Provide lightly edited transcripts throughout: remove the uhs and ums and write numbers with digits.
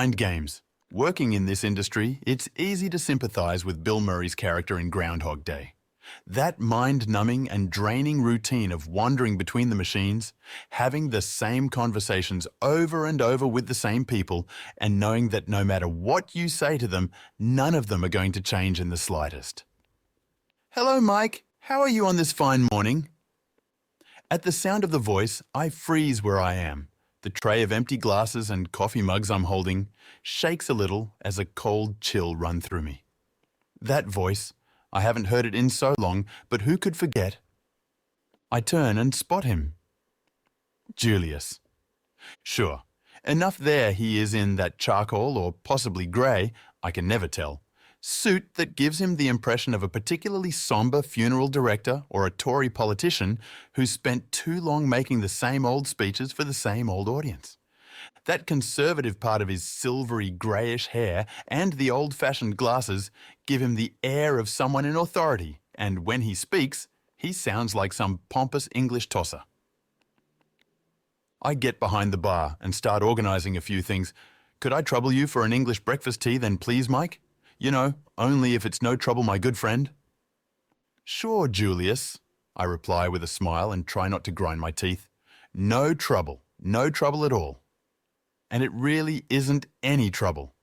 mind games. Working in this industry, it's easy to sympathize with Bill Murray's character in Groundhog Day. That mind-numbing and draining routine of wandering between the machines, having the same conversations over and over with the same people, and knowing that no matter what you say to them, none of them are going to change in the slightest. "Hello, Mike. How are you on this fine morning?" At the sound of the voice, I freeze where I am. The tray of empty glasses and coffee mugs I'm holding shakes a little as a cold chill runs through me. That voice, I haven't heard it in so long, but who could forget? I turn and spot him. Julius. Sure, enough there he is in that charcoal or possibly grey, I can never tell, suit that gives him the impression of a particularly sombre funeral director or a Tory politician who's spent too long making the same old speeches for the same old audience. That conservative part of his silvery greyish hair and the old-fashioned glasses give him the air of someone in authority, and when he speaks, he sounds like some pompous English tosser. I get behind the bar and start organising a few things. "Could I trouble you for an English breakfast tea then, please, Mike? You know, only if it's no trouble, my good friend." "Sure, Julius," I reply with a smile and try not to grind my teeth. No trouble at all. And it really isn't any trouble.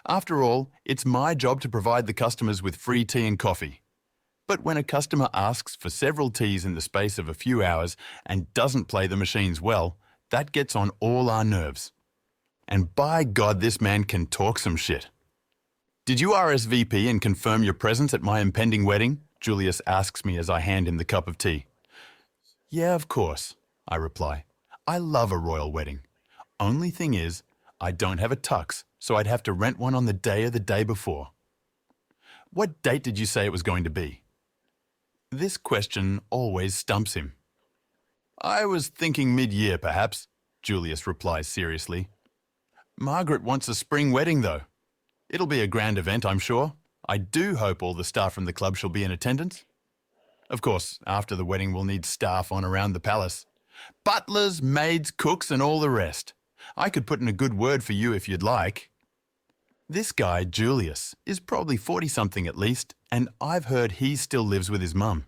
After all, it's my job to provide the customers with free tea and coffee. But when a customer asks for several teas in the space of a few hours and doesn't play the machines well, that gets on all our nerves. And by God, this man can talk some shit. "Did you RSVP and confirm your presence at my impending wedding?" Julius asks me as I hand him the cup of tea. "Yeah, of course," I reply. "I love a royal wedding. Only thing is, I don't have a tux, so I'd have to rent one on the day or the day before." "What date did you say it was going to be?" This question always stumps him. "I was thinking mid-year, perhaps," Julius replies seriously. "Margaret wants a spring wedding, though. It'll be a grand event, I'm sure. I do hope all the staff from the club shall be in attendance. Of course, after the wedding we'll need staff on around the palace. Butlers, maids, cooks, and all the rest. I could put in a good word for you if you'd like." This guy, Julius, is probably 40-something at least, and I've heard he still lives with his mum.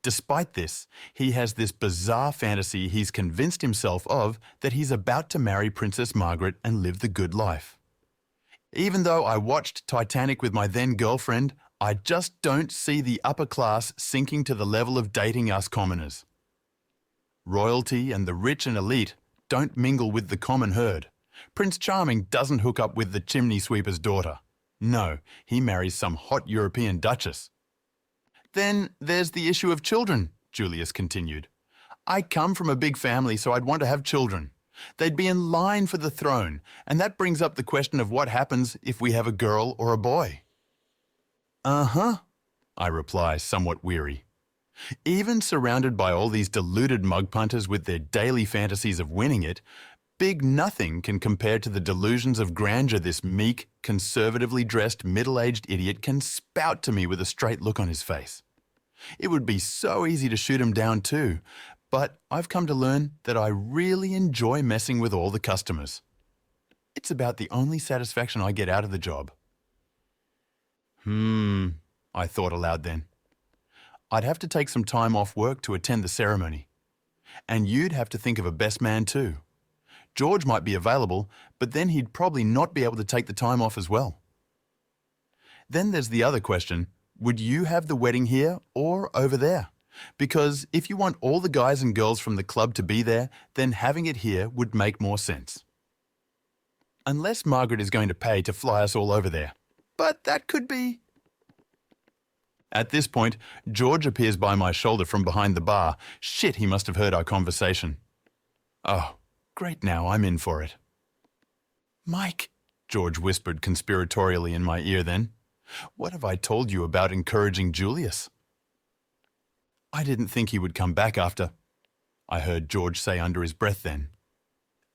Despite this, he has this bizarre fantasy he's convinced himself of that he's about to marry Princess Margaret and live the good life. Even though I watched Titanic with my then-girlfriend, I just don't see the upper class sinking to the level of dating us commoners. Royalty and the rich and elite don't mingle with the common herd. Prince Charming doesn't hook up with the chimney sweeper's daughter. No, he marries some hot European duchess. "Then there's the issue of children," Julius continued. "I come from a big family, so I'd want to have children. They'd be in line for the throne, and that brings up the question of what happens if we have a girl or a boy." "Uh-huh," I reply, somewhat weary. Even surrounded by all these deluded mug punters with their daily fantasies of winning it, big nothing can compare to the delusions of grandeur this meek, conservatively dressed, middle-aged idiot can spout to me with a straight look on his face. It would be so easy to shoot him down too, but I've come to learn that I really enjoy messing with all the customers. It's about the only satisfaction I get out of the job. I thought aloud then. I'd have to take some time off work to attend the ceremony. And you'd have to think of a best man too. George might be available, but then he'd probably not be able to take the time off as well. Then there's the other question, would you have the wedding here or over there? Because if you want all the guys and girls from the club to be there, then having it here would make more sense. Unless Margaret is going to pay to fly us all over there. But that could be... At this point, George appears by my shoulder from behind the bar. Shit, he must have heard our conversation. Oh, great, now I'm in for it. "Mike," George whispered conspiratorially in my ear then, "what have I told you about encouraging Julius?" "I didn't think he would come back after," I heard George say under his breath then.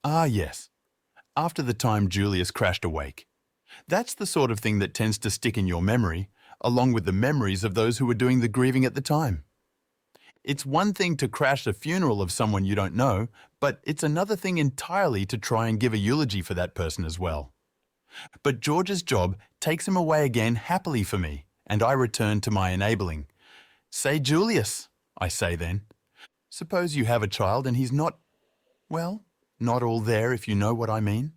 "Ah, yes. After the time Julius crashed a wake. That's the sort of thing that tends to stick in your memory, along with the memories of those who were doing the grieving at the time. It's one thing to crash a funeral of someone you don't know, but it's another thing entirely to try and give a eulogy for that person as well. But George's job takes him away again happily for me, and I return to my enabling. Say Julius, I say then. Suppose you have a child and he's not, well, not all there if you know what I mean.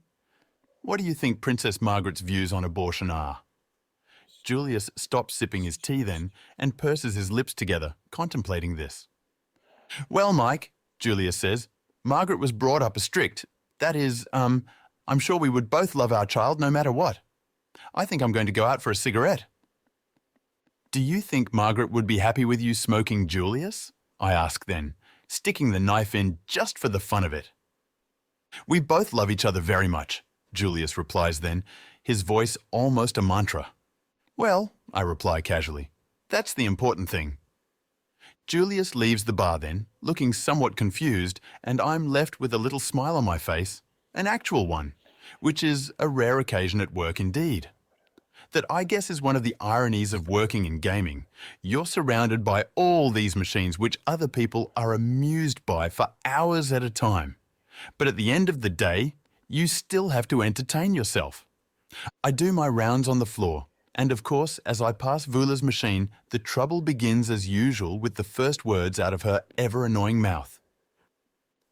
What do you think Princess Margaret's views on abortion are? Julius stops sipping his tea then and purses his lips together, contemplating this. Well, Mike, Julius says, Margaret was brought up as strict. That is, I'm sure we would both love our child no matter what. I think I'm going to go out for a cigarette. Do you think Margaret would be happy with you smoking Julius? I ask then, sticking the knife in just for the fun of it. We both love each other very much, Julius replies then, his voice almost a mantra. Well, I reply casually, that's the important thing. Julius leaves the bar then, looking somewhat confused, and I'm left with a little smile on my face, an actual one, which is a rare occasion at work indeed. That I guess is one of the ironies of working in gaming. You're surrounded by all these machines which other people are amused by for hours at a time. But at the end of the day, you still have to entertain yourself. I do my rounds on the floor, and of course, as I pass Vula's machine, the trouble begins as usual with the first words out of her ever-annoying mouth.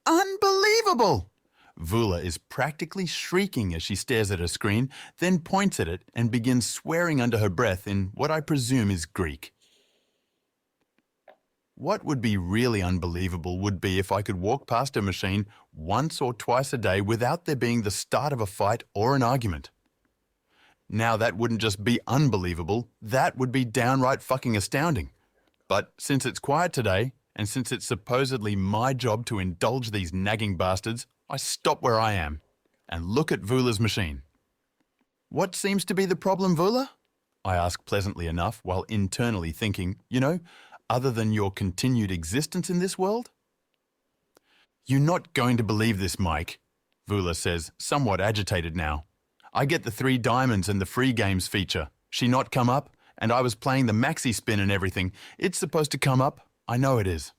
Unbelievable! Vula is practically shrieking as she stares at her screen, then points at it and begins swearing under her breath in what I presume is Greek. What would be really unbelievable would be if I could walk past her machine once or twice a day without there being the start of a fight or an argument. Now that wouldn't just be unbelievable, that would be downright fucking astounding. But since it's quiet today, and since it's supposedly my job to indulge these nagging bastards, I stop where I am and look at Vula's machine. What seems to be the problem, Vula? I ask pleasantly enough while internally thinking, other than your continued existence in this world? You're not going to believe this, Mike, Vula says, somewhat agitated now. I get the 3 diamonds and the free games feature. She not come up, and I was playing the maxi spin and everything. It's supposed to come up. I know it is.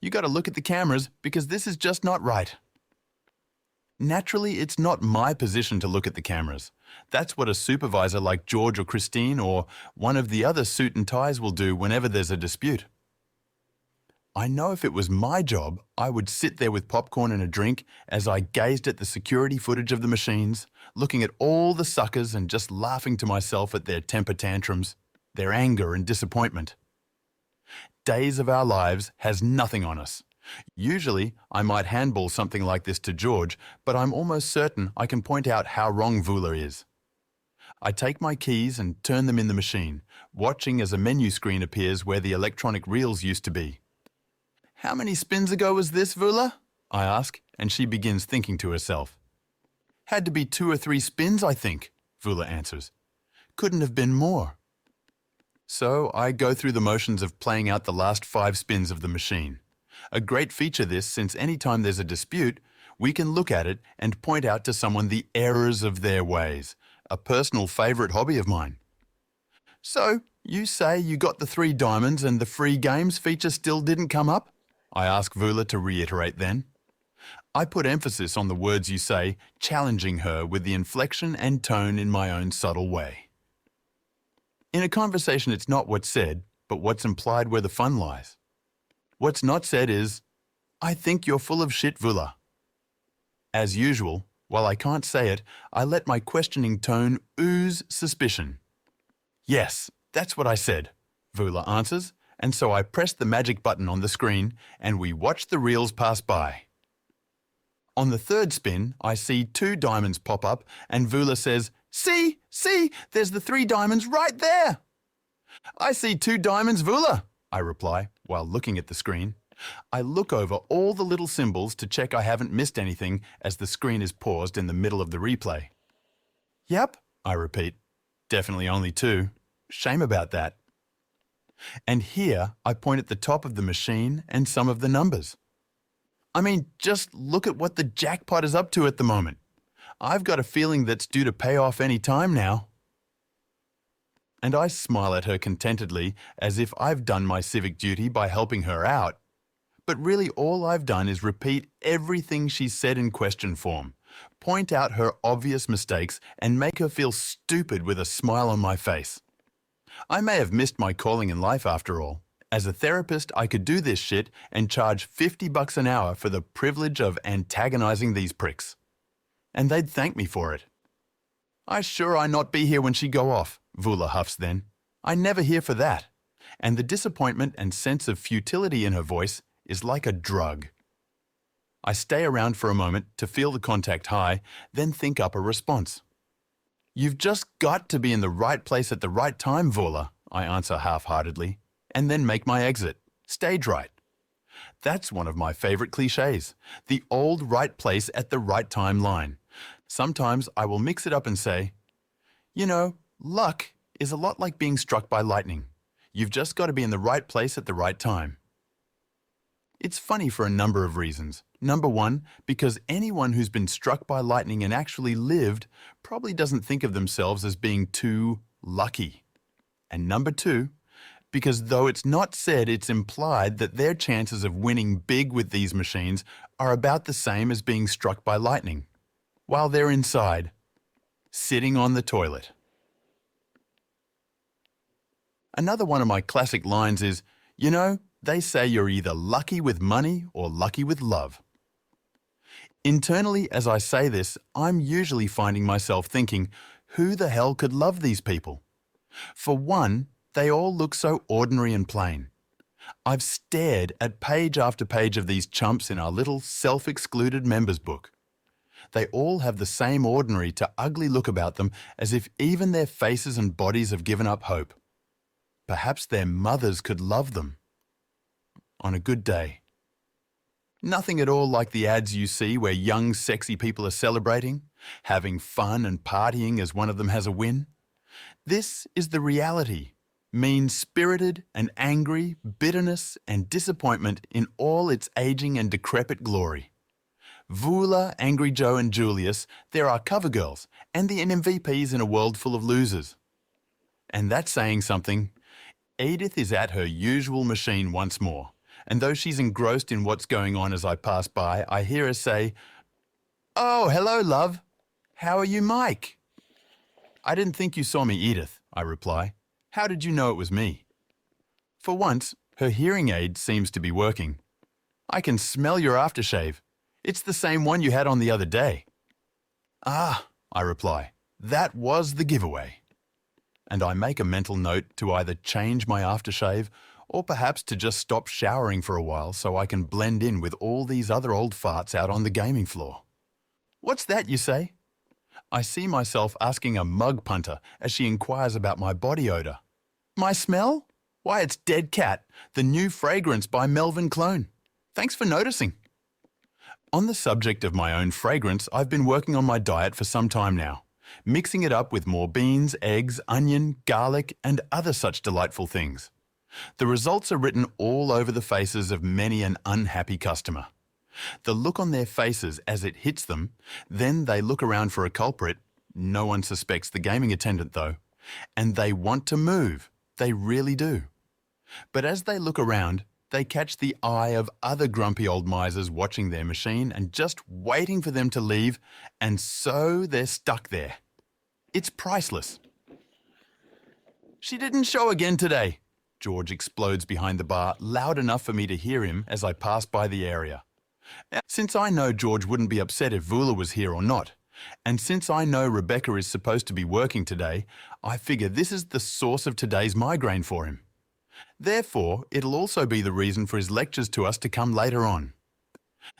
You got to look at the cameras because this is just not right. Naturally, it's not my position to look at the cameras. That's what a supervisor like George or Christine or one of the other suit and ties will do whenever there's a dispute. I know if it was my job, I would sit there with popcorn and a drink as I gazed at the security footage of the machines, looking at all the suckers and just laughing to myself at their temper tantrums, their anger and disappointment. Days of our lives has nothing on us. Usually, I might handball something like this to George, but I'm almost certain I can point out how wrong Vula is. I take my keys and turn them in the machine, watching as a menu screen appears where the electronic reels used to be. How many spins ago was this, Vula? I ask, and she begins thinking to herself. Had to be 2 or 3 spins, I think, Vula answers. Couldn't have been more. So I go through the motions of playing out the last 5 spins of the machine. A great feature this, since any time there's a dispute, we can look at it and point out to someone the errors of their ways, a personal favourite hobby of mine. So, you say you got the 3 diamonds and the free games feature still didn't come up? I ask Vula to reiterate then. I put emphasis on the words you say, challenging her with the inflection and tone in my own subtle way. In a conversation, it's not what's said, but what's implied where the fun lies. What's not said is, I think you're full of shit, Vula. As usual, while I can't say it, I let my questioning tone ooze suspicion. Yes, that's what I said, Vula answers, and so I press the magic button on the screen and we watch the reels pass by. On the 3rd spin, I see 2 diamonds pop up and Vula says, See, there's the 3 diamonds right there. I see 2 diamonds, Vula, I reply while looking at the screen. I look over all the little symbols to check I haven't missed anything as the screen is paused in the middle of the replay. Yep, I repeat. Definitely only 2. Shame about that. And here I point at the top of the machine and some of the numbers. I mean, just look at what the jackpot is up to at the moment. I've got a feeling that's due to pay off any time now. And I smile at her contentedly as if I've done my civic duty by helping her out. But really all I've done is repeat everything she said in question form, point out her obvious mistakes, and make her feel stupid with a smile on my face. I may have missed my calling in life after all. As a therapist, I could do this shit and charge $50 an hour for the privilege of antagonizing these pricks. And they'd thank me for it. I sure I not be here when she go off, Vula huffs then. I never here for that. And the disappointment and sense of futility in her voice is like a drug. I stay around for a moment to feel the contact high, then think up a response. You've just got to be in the right place at the right time, Vula, I answer half-heartedly, and then make my exit. Stage right. That's one of my favorite cliches, the old right place at the right time line. Sometimes I will mix it up and say, you know, luck is a lot like being struck by lightning. You've just got to be in the right place at the right time. It's funny for a number of reasons. Number one, because anyone who's been struck by lightning and actually lived probably doesn't think of themselves as being too lucky. And number two, because though it's not said, it's implied that their chances of winning big with these machines are about the same as being struck by lightning, while they're inside, sitting on the toilet. Another one of my classic lines is, you know, they say you're either lucky with money or lucky with love. Internally, as I say this, I'm usually finding myself thinking, who the hell could love these people? For one, they all look so ordinary and plain. I've stared at page after page of these chumps in our little self-excluded members book. They all have the same ordinary to ugly look about them, as if even their faces and bodies have given up hope. Perhaps their mothers could love them. On a good day. Nothing at all like the ads you see where young, sexy people are celebrating, having fun and partying as one of them has a win. This is the reality. Mean-spirited and angry, bitterness and disappointment in all its aging and decrepit glory. Vula, Angry Joe and Julius, they're our cover girls and the MVPs in a world full of losers. And that's saying something. Edith is at her usual machine once more, and though she's engrossed in what's going on as I pass by, I hear her say, "Oh, hello, love. How are you, Mike?" "I didn't think you saw me, Edith," I reply. "How did you know it was me?" For once, her hearing aid seems to be working. "I can smell your aftershave. It's the same one you had on the other day." "Ah," I reply, "that was the giveaway." And I make a mental note to either change my aftershave or perhaps to just stop showering for a while so I can blend in with all these other old farts out on the gaming floor. "What's that, you say?" I see myself asking a mug punter as she inquires about my body odor. "My smell? Why, it's Dead Cat, the new fragrance by Melvin Clone. Thanks for noticing." On the subject of my own fragrance, I've been working on my diet for some time now, mixing it up with more beans, eggs, onion, garlic, and other such delightful things. The results are written all over the faces of many an unhappy customer. The look on their faces as it hits them, then they look around for a culprit. No one suspects the gaming attendant though. And they want to move. They really do. But as they look around, they catch the eye of other grumpy old misers watching their machine and just waiting for them to leave, and so they're stuck there. It's priceless. "She didn't show again today," George explodes behind the bar, loud enough for me to hear him as I pass by the area. Since I know George wouldn't be upset if Vula was here or not, and since I know Rebecca is supposed to be working today, I figure this is the source of today's migraine for him. Therefore, it'll also be the reason for his lectures to us to come later on.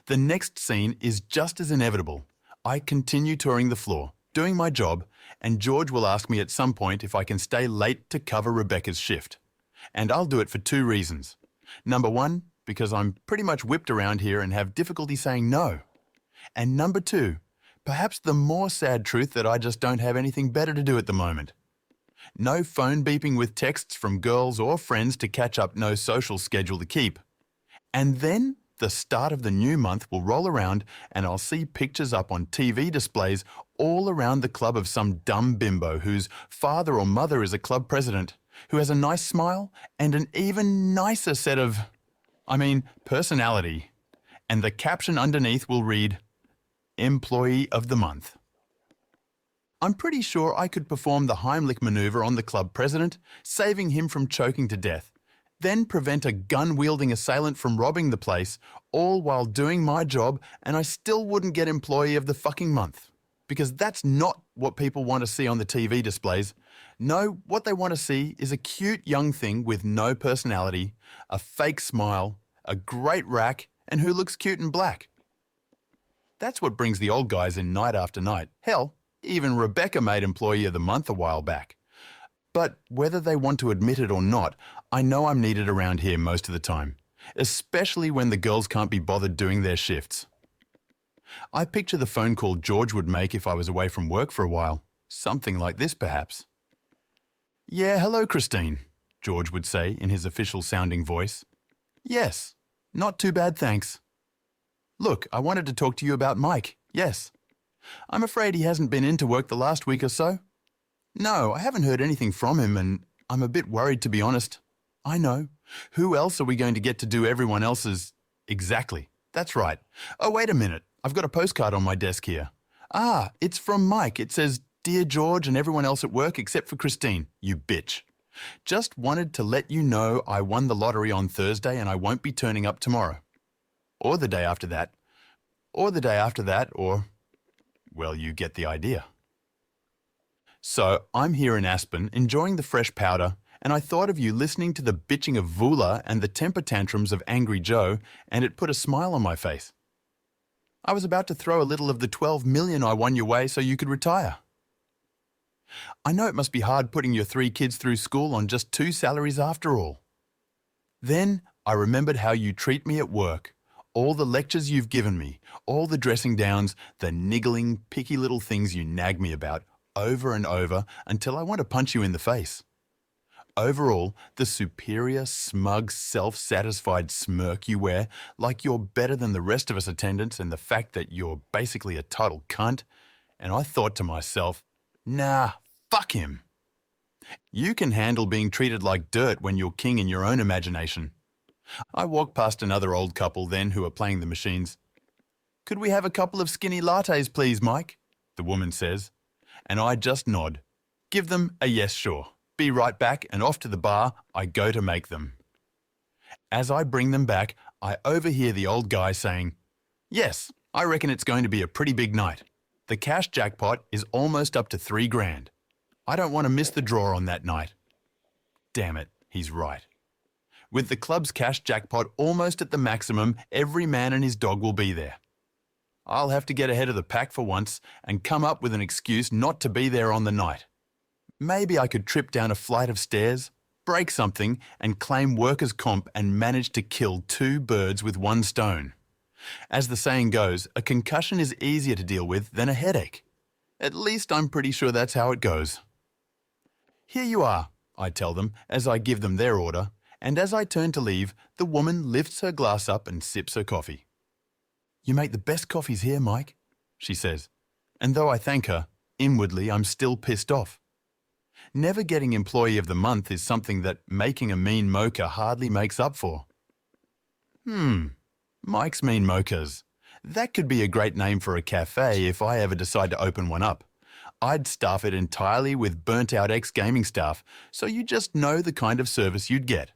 The next scene is just as inevitable. I continue touring the floor, doing my job, and George will ask me at some point if I can stay late to cover Rebecca's shift. And I'll do it for two reasons. Number one, because I'm pretty much whipped around here and have difficulty saying no. And number two, perhaps the more sad truth that I just don't have anything better to do at the moment. No phone beeping with texts from girls or friends to catch up, no social schedule to keep. And then the start of the new month will roll around and I'll see pictures up on TV displays all around the club of some dumb bimbo whose father or mother is a club president, who has a nice smile and an even nicer set of, personality. And the caption underneath will read, Employee of the Month. I'm pretty sure I could perform the Heimlich maneuver on the club president, saving him from choking to death, then prevent a gun-wielding assailant from robbing the place, all while doing my job, and I still wouldn't get Employee of the fucking Month. Because that's not what people want to see on the TV displays. No, what they want to see is a cute young thing with no personality, a fake smile, a great rack, and who looks cute in black. That's what brings the old guys in night after night. Hell, even Rebecca made Employee of the Month a while back. But whether they want to admit it or not, I know I'm needed around here most of the time, especially when the girls can't be bothered doing their shifts. I picture the phone call George would make if I was away from work for a while. Something like this, perhaps. "Yeah, hello, Christine," George would say in his official-sounding voice. "Yes, not too bad, thanks. Look, I wanted to talk to you about Mike, yes. I'm afraid he hasn't been into work the last week or so. No, I haven't heard anything from him and I'm a bit worried, to be honest. I know. Who else are we going to get to do everyone else's—" Exactly. That's right. Oh, wait a minute. I've got a postcard on my desk here. Ah, it's from Mike. It says, "Dear George and everyone else at work except for Christine, you bitch. Just wanted to let you know I won the lottery on Thursday and I won't be turning up tomorrow. Or the day after that. Or the day after that, or... well, you get the idea." So, I'm here in Aspen, enjoying the fresh powder, and I thought of you listening to the bitching of Vula and the temper tantrums of Angry Joe, and it put a smile on my face. I was about to throw a little of the $12 million I won your way so you could retire. I know it must be hard putting your 3 kids through school on just 2 salaries after all. Then I remembered how you treat me at work, all the lectures you've given me, all the dressing downs, the niggling, picky little things you nag me about over and over until I want to punch you in the face. Overall, the superior, smug, self-satisfied smirk you wear like you're better than the rest of us attendants and the fact that you're basically a total cunt, and I thought to myself, nah, fuck him. You can handle being treated like dirt when you're king in your own imagination. I walked past another old couple then who are playing the machines. "Could we have a couple of skinny lattes, please, Mike?" the woman says. And I just nod. Give them a yes, sure. Be right back, and off to the bar I go to make them. As I bring them back, I overhear the old guy saying, "Yes, I reckon it's going to be a pretty big night. The cash jackpot is almost up to $3 grand. I don't want to miss the draw on that night." Damn it, he's right. With the club's cash jackpot almost at the maximum, every man and his dog will be there. I'll have to get ahead of the pack for once and come up with an excuse not to be there on the night. Maybe I could trip down a flight of stairs, break something, and claim workers' comp and manage to kill 2 birds with 1 stone. As the saying goes, a concussion is easier to deal with than a headache. At least I'm pretty sure that's how it goes. "Here you are," I tell them as I give them their order, and as I turn to leave, the woman lifts her glass up and sips her coffee. "You make the best coffees here, Mike," she says, and though I thank her, inwardly I'm still pissed off. Never getting Employee of the Month is something that making a mean mocha hardly makes up for. Mike's Mean Mochas. That could be a great name for a cafe if I ever decide to open one up. I'd staff it entirely with burnt-out ex-gaming staff, so you just know the kind of service you'd get.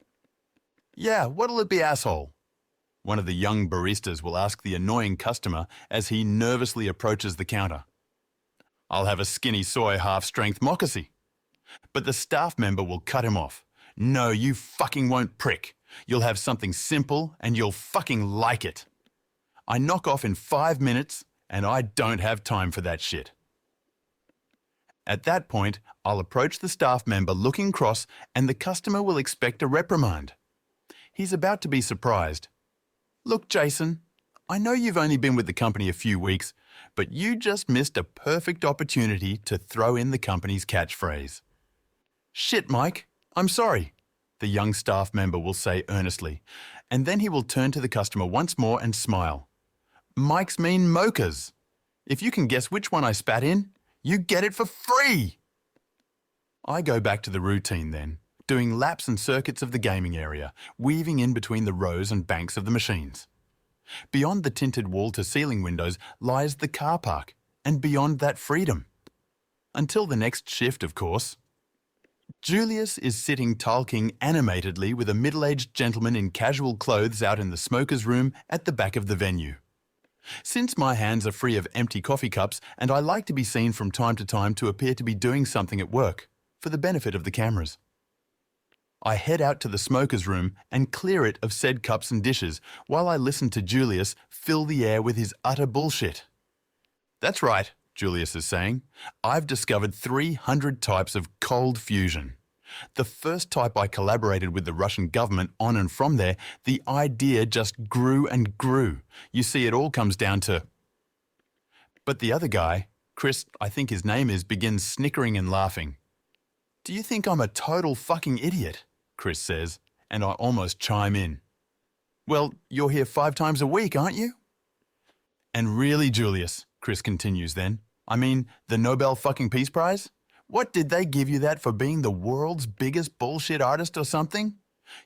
"Yeah, what'll it be, asshole?" One of the young baristas will ask the annoying customer as he nervously approaches the counter. "I'll have a skinny soy half-strength moccasee." But the staff member will cut him off. "No, you fucking won't, prick. You'll have something simple and you'll fucking like it." I knock off in 5 minutes and I don't have time for that shit. At that point, I'll approach the staff member looking cross and the customer will expect a reprimand. He's about to be surprised. "Look, Jason, I know you've only been with the company a few weeks, but you just missed a perfect opportunity to throw in the company's catchphrase." "Shit, Mike, I'm sorry," the young staff member will say earnestly, and then he will turn to the customer once more and smile. "Mike's Mean Mochas. If you can guess which one I spat in, you get it for free." I go back to the routine then, doing laps and circuits of the gaming area, weaving in between the rows and banks of the machines. Beyond the tinted wall-to-ceiling windows lies the car park, and beyond that freedom. Until the next shift, of course. Julius is sitting talking animatedly with a middle-aged gentleman in casual clothes out in the smoker's room at the back of the venue. Since my hands are free of empty coffee cups and I like to be seen from time to time to appear to be doing something at work, for the benefit of the cameras. I head out to the smoker's room and clear it of said cups and dishes while I listen to Julius fill the air with his utter bullshit. That's right, Julius is saying. I've discovered 300 types of cold fusion. The first type I collaborated with the Russian government on, and from there, the idea just grew and grew. You see, it all comes down to... But the other guy, Chris, I think his name is, begins snickering and laughing. Do you think I'm a total fucking idiot? Chris says, and I almost chime in. Well, you're here 5 times a week, aren't you? And really, Julius, Chris continues then, I mean, the Nobel fucking Peace Prize? What, did they give you that for being the world's biggest bullshit artist or something?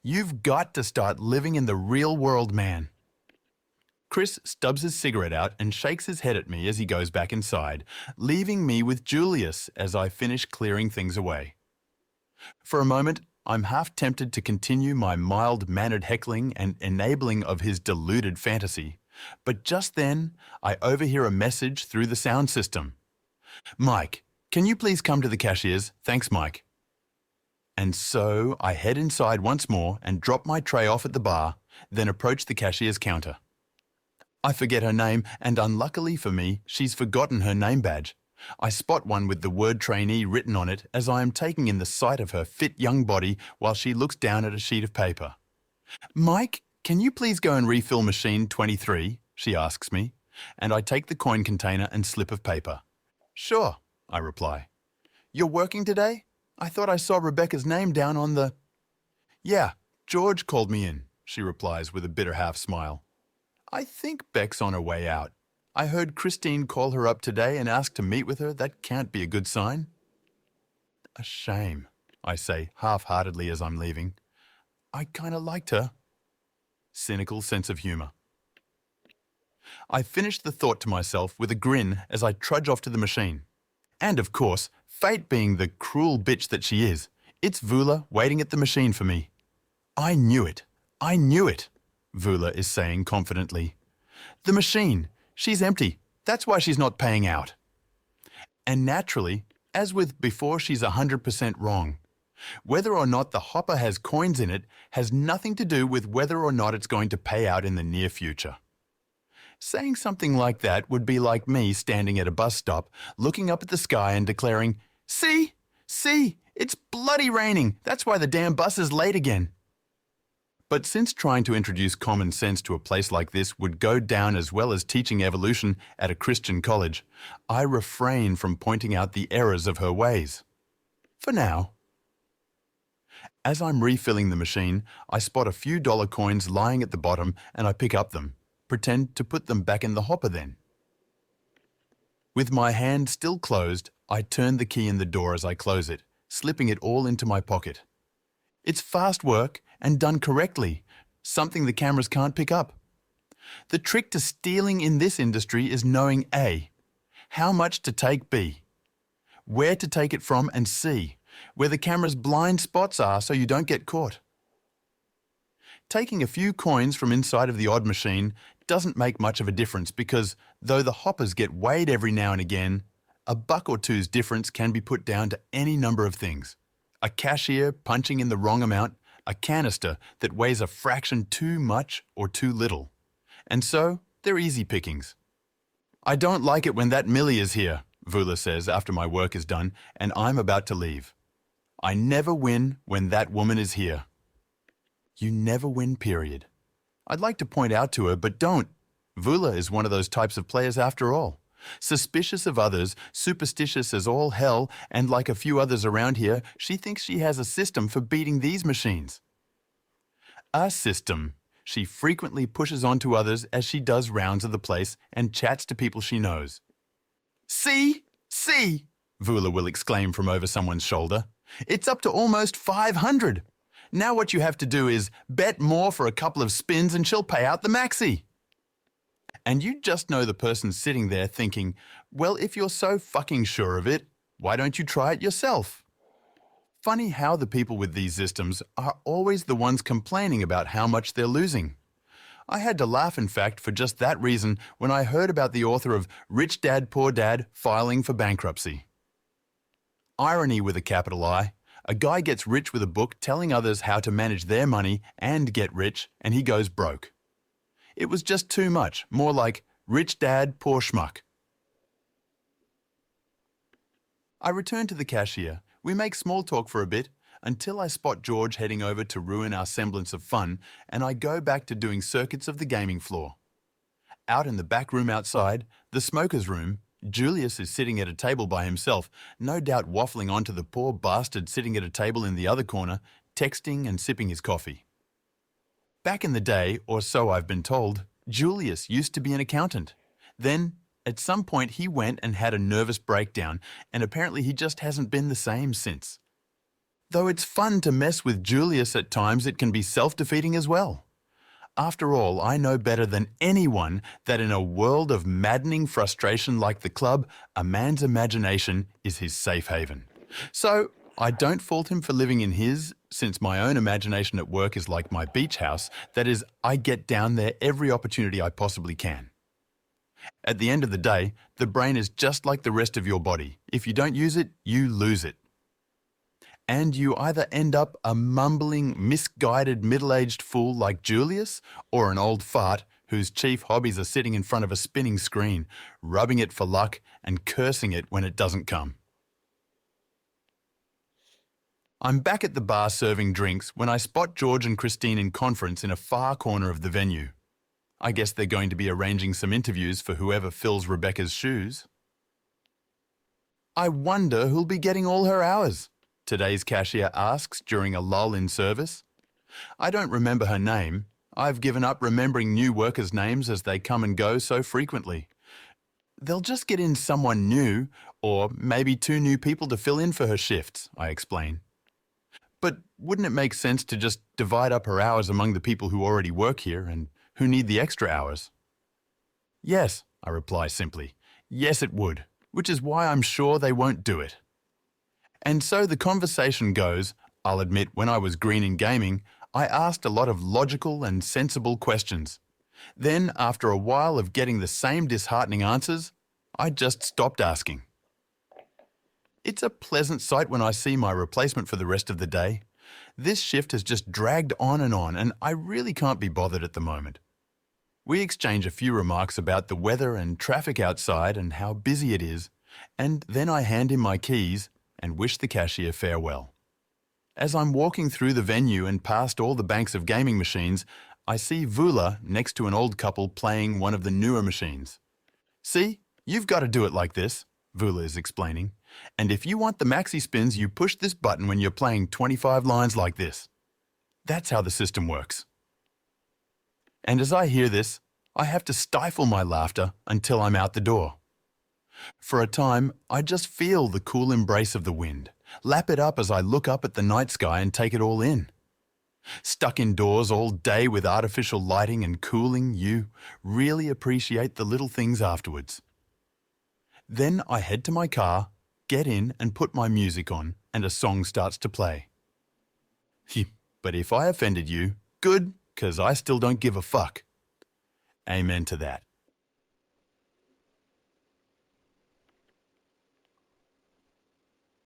You've got to start living in the real world, man. Chris stubs his cigarette out and shakes his head at me as he goes back inside, leaving me with Julius as I finish clearing things away. For a moment, I'm half tempted to continue my mild-mannered heckling and enabling of his deluded fantasy, but just then I overhear a message through the sound system. Mike, can you please come to the cashier's? Thanks, Mike. And so I head inside once more and drop my tray off at the bar, then approach the cashier's counter. I forget her name, and unluckily for me, she's forgotten her name badge. I spot one with the word trainee written on it as I am taking in the sight of her fit young body while she looks down at a sheet of paper. Mike, can you please go and refill machine 23? She asks me, and I take the coin container and slip of paper. Sure, I reply. You're working today? I thought I saw Rebecca's name down on the... Yeah, George called me in, she replies with a bitter half smile. I think Beck's on her way out. I heard Christine call her up today and ask to meet with her. That can't be a good sign. A shame, I say half-heartedly as I'm leaving. I kind of liked her. Cynical sense of humor. I finish the thought to myself with a grin as I trudge off to the machine. And of course, fate being the cruel bitch that she is, it's Vula waiting at the machine for me. I knew it. I knew it, Vula is saying confidently. The machine. She's empty. That's why she's not paying out. And naturally, as with before, she's 100% wrong. Whether or not the hopper has coins in it has nothing to do with whether or not it's going to pay out in the near future. Saying something like that would be like me standing at a bus stop, looking up at the sky and declaring, See, it's bloody raining. That's why the damn bus is late again. But since trying to introduce common sense to a place like this would go down as well as teaching evolution at a Christian college, I refrain from pointing out the errors of her ways. For now. As I'm refilling the machine, I spot a few dollar coins lying at the bottom and I pick up them, pretend to put them back in the hopper then. With my hand still closed, I turn the key in the door as I close it, slipping it all into my pocket. It's fast work and done correctly, something the cameras can't pick up. The trick to stealing in this industry is knowing A, how much to take B, where to take it from, and C, where the camera's blind spots are so you don't get caught. Taking a few coins from inside of the odd machine doesn't make much of a difference because, though the hoppers get weighed every now and again, a buck or two's difference can be put down to any number of things. A cashier punching in the wrong amount, a canister that weighs a fraction too much or too little. And so, they're easy pickings. I don't like it when that Millie is here, Vula says after my work is done and I'm about to leave. I never win when that woman is here. You never win, period. I'd like to point out to her, but don't. Vula is one of those types of players after all. Suspicious of others, superstitious as all hell, and like a few others around here, she thinks she has a system for beating these machines. A system she frequently pushes onto others as she does rounds of the place and chats to people she knows. See, Vula will exclaim from over someone's shoulder. It's up to almost 500. Now what you have to do is bet more for a couple of spins and she'll pay out the maxi. And you just know the person sitting there thinking, well, if you're so fucking sure of it, why don't you try it yourself? Funny how the people with these systems are always the ones complaining about how much they're losing. I had to laugh, in fact, for just that reason when I heard about the author of Rich Dad, Poor Dad filing for bankruptcy. Irony with a capital I. A guy gets rich with a book telling others how to manage their money and get rich, and he goes broke. It was just too much, more like Rich Dad, Poor Schmuck. I return to the cashier. We make small talk for a bit, until I spot George heading over to ruin our semblance of fun, and I go back to doing circuits of the gaming floor. Out in the back room outside, the smoker's room, Julius is sitting at a table by himself, no doubt waffling onto the poor bastard sitting at a table in the other corner, texting and sipping his coffee. Back in the day, or so I've been told, Julius used to be an accountant. Then, at some point, he went and had a nervous breakdown, and apparently he just hasn't been the same since. Though it's fun to mess with Julius at times, it can be self-defeating as well. After all, I know better than anyone that in a world of maddening frustration like the club, a man's imagination is his safe haven. So, I don't fault him for living in his, since my own imagination at work is like my beach house, that is, I get down there every opportunity I possibly can. At the end of the day, the brain is just like the rest of your body. If you don't use it, you lose it. And you either end up a mumbling, misguided, middle-aged fool like Julius, or an old fart whose chief hobbies are sitting in front of a spinning screen, rubbing it for luck and cursing it when it doesn't come. I'm back at the bar serving drinks when I spot George and Christine in conference in a far corner of the venue. I guess they're going to be arranging some interviews for whoever fills Rebecca's shoes. I wonder who'll be getting all her hours, today's cashier asks during a lull in service. I don't remember her name. I've given up remembering new workers' names as they come and go so frequently. They'll just get in someone new, or maybe 2 new people to fill in for her shifts, I explain. But wouldn't it make sense to just divide up her hours among the people who already work here and who need the extra hours? Yes, I reply simply. Yes, it would, which is why I'm sure they won't do it. And so the conversation goes. I'll admit, when I was green in gaming, I asked a lot of logical and sensible questions. Then, after a while of getting the same disheartening answers, I just stopped asking. It's a pleasant sight when I see my replacement for the rest of the day. This shift has just dragged on, and I really can't be bothered at the moment. We exchange a few remarks about the weather and traffic outside and how busy it is, and then I hand him my keys and wish the cashier farewell. As I'm walking through the venue and past all the banks of gaming machines, I see Vula next to an old couple playing one of the newer machines. See, you've got to do it like this, Vula is explaining. And if you want the maxi spins, you push this button when you're playing 25 lines like this. That's how the system works. And as I hear this, I have to stifle my laughter until I'm out the door. For a time, I just feel the cool embrace of the wind, lap it up as I look up at the night sky and take it all in. Stuck indoors all day with artificial lighting and cooling, you really appreciate the little things afterwards. Then I head to my car, get in and put my music on, and a song starts to play. But if I offended you, good, 'cause I still don't give a fuck. Amen to that.